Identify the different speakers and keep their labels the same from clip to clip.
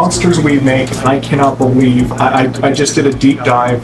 Speaker 1: monsters we make. I cannot believe I just did a deep dive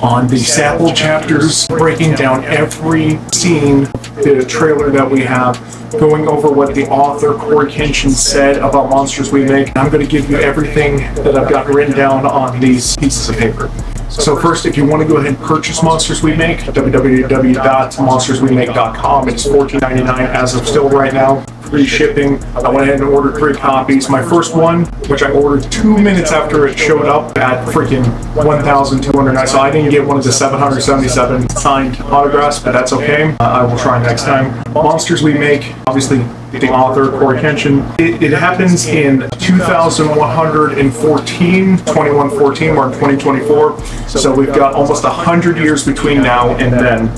Speaker 1: on the sample chapters, breaking down every scene, the trailer that we have, going over what the author Coryxkenshin said about monsters we make. I'm going to give you everything that I've got written down on these pieces of paper. So first, if you want to go ahead and purchase Monsters We Make, www.monsterswemake.com. It's $14.99 as of still right now. Free shipping. I went ahead and ordered 3 copies. My first one, which I ordered 2 minutes after it showed up, at freaking 1,209. So I didn't get one of the 777 signed autographs, but that's okay. I will try next time. Monsters We Make, obviously the author, Coryxkenshin. It happens in 2114, 2114, we're in 2024. So we've got almost 100 years between now and then.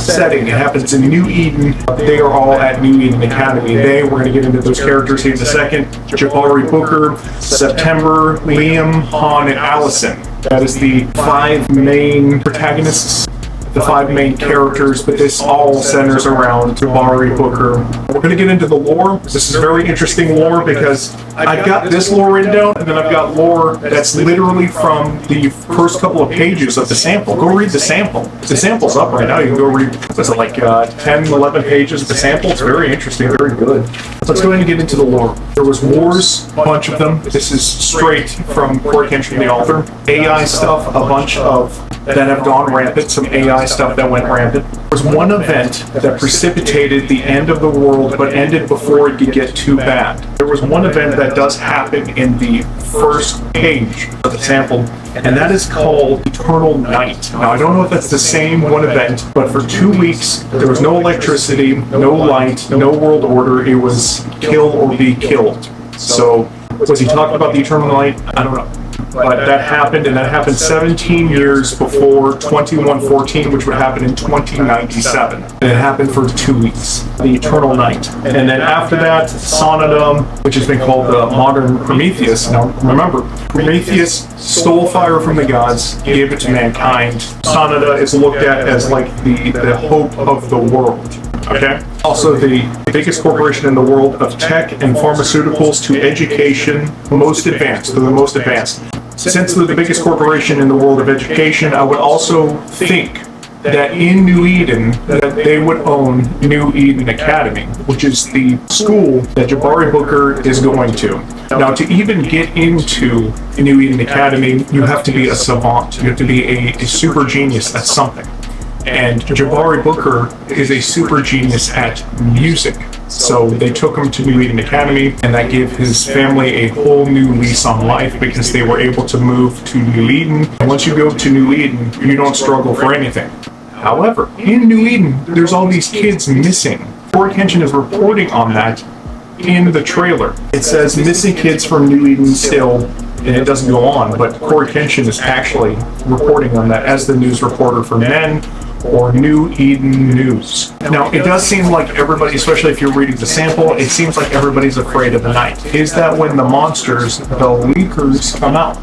Speaker 1: Setting, it happens in New Eden. They are all at New Eden Academy. We're going to get into those characters here in a second. Jabari Booker, September, Liam, Han, and Allison. That is the 5 main protagonists, the 5 main characters, but this all centers around Jabari Booker. We're going to get into the lore. This is very interesting lore because I've got this lore written down, and then I've got lore that's literally from the first couple of pages of the sample. Go read the sample. The sample's up right now. You can go read, what's it, like 10, 11 pages of the sample. It's very interesting, very good. Let's go ahead and get into the lore. There was wars, a bunch of them. This is straight from Coryxkenshin, the author. AI stuff, a bunch of that have gone rampant, some AI stuff that went rampant. There was one event that precipitated the end of the world, but ended before it could get too bad. There was one event that does happen in the first page of the sample, and that is called Eternal Night. Now, I don't know if that's the same one event, but for 2 weeks, there was no electricity, no light, no world order. It was kill or be killed. So, was he talking about the Eternal Night? I don't know. But that happened, and that happened 17 years before 2114, which would happen in 2097. And it happened for 2 weeks, the Eternal Night. And then after that, Sonata, which has been called the modern Prometheus. Now, remember, Prometheus stole fire from the gods, gave it to mankind. Sonata is looked at as like the hope of the world. Okay? Also, the biggest corporation in the world of tech and pharmaceuticals to education, most advanced. They're the most advanced. Since they're the biggest corporation in the world of education, I would also think that in New Eden, that they would own New Eden Academy, which is the school that Jabari Booker is going to. Now, to even get into New Eden Academy, you have to be a savant. You have to be a super genius at something. And Jabari Booker is a super genius at music. So they took him to New Eden Academy, and that gave his family a whole new lease on life because they were able to move to New Eden. And once you go to New Eden, you don't struggle for anything. However, in New Eden, there's all these kids missing. Coryxkenshin is reporting on that in the trailer. It says missing kids from New Eden still, and it doesn't go on, but Coryxkenshin is actually reporting on that as the news reporter for Men or New Eden News. Now, it does seem like everybody, especially if you're reading the sample, it seems like everybody's afraid of the night. Is that when the monsters, the leakers, come out?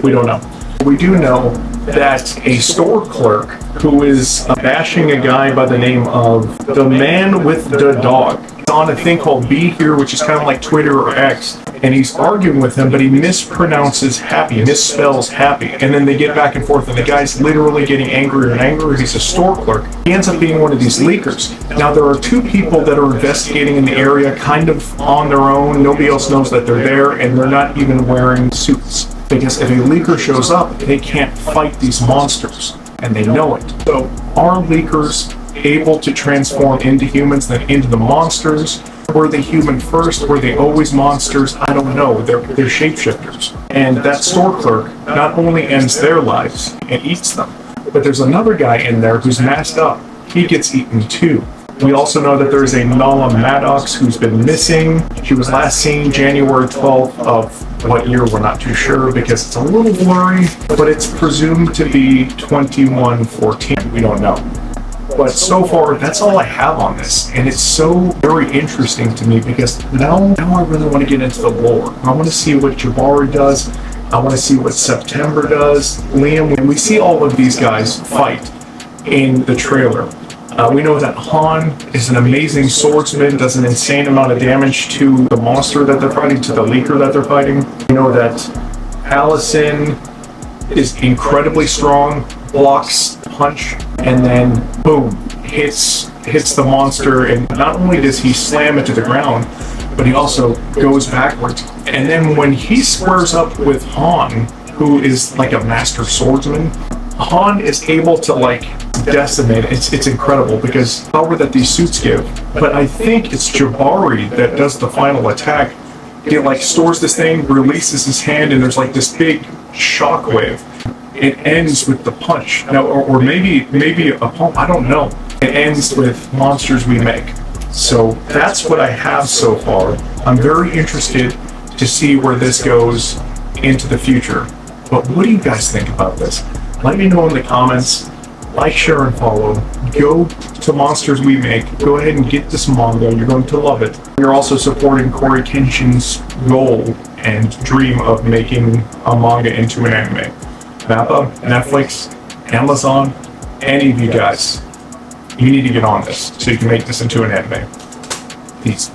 Speaker 1: We don't know. We do know that a store clerk who is bashing a guy by the name of the Man with the Dog. He's on a thing called Be Here, which is kind of like Twitter or X, and he's arguing with him, but he mispronounces happy, misspells happy, and then they get back and forth, and the guy's literally getting angrier and angrier. He's a store clerk. He ends up being one of these leakers. Now, there are 2 people that are investigating in the area kind of on their own. Nobody else knows that they're there, and they're not even wearing suits. Because if a leaker shows up, they can't fight these monsters, and they know it. So, are leakers able to transform into humans, then into the monsters? Were they human first? Were they always monsters? I don't know. They're shapeshifters. And that store clerk not only ends their lives and eats them, but there's another guy in there who's masked up. He gets eaten too. We also know that there's a Nala Maddox who's been missing. She was last seen January 12th of what year, we're not too sure because it's a little blurry, but it's presumed to be 2114. We don't know. But so far, that's all I have on this. And it's so very interesting to me because now I really want to get into the lore. I want to see what Jabari does. I want to see what September does. Liam, when we see all of these guys fight in the trailer, We know that Han is an amazing swordsman, does an insane amount of damage to the monster that they're fighting, to the leaker that they're fighting. We know that Allison is incredibly strong, blocks punch, and then boom, hits the monster, and not only does he slam it to the ground, but he also goes backwards. And then when he squares up with Han, who is like a master swordsman, Han is able to like decimate. It's incredible because power that these suits give. But I think it's Jabari that does the final attack. It like stores this thing, releases his hand, and there's like this big shockwave. It ends with the punch. Now, or maybe a pump. I don't know. It ends with monsters we make. So that's what I have so far. I'm very interested to see where this goes into the future. But what do you guys think about this? Let me know in the comments. Like, share, and follow. Go to Monsters We Make. Go ahead and get this manga. You're going to love it. You're also supporting Coryxkenshin's goal and dream of making a manga into an anime. Mappa, Netflix, Amazon, any of you guys, you need to get on this so you can make this into an anime. Peace.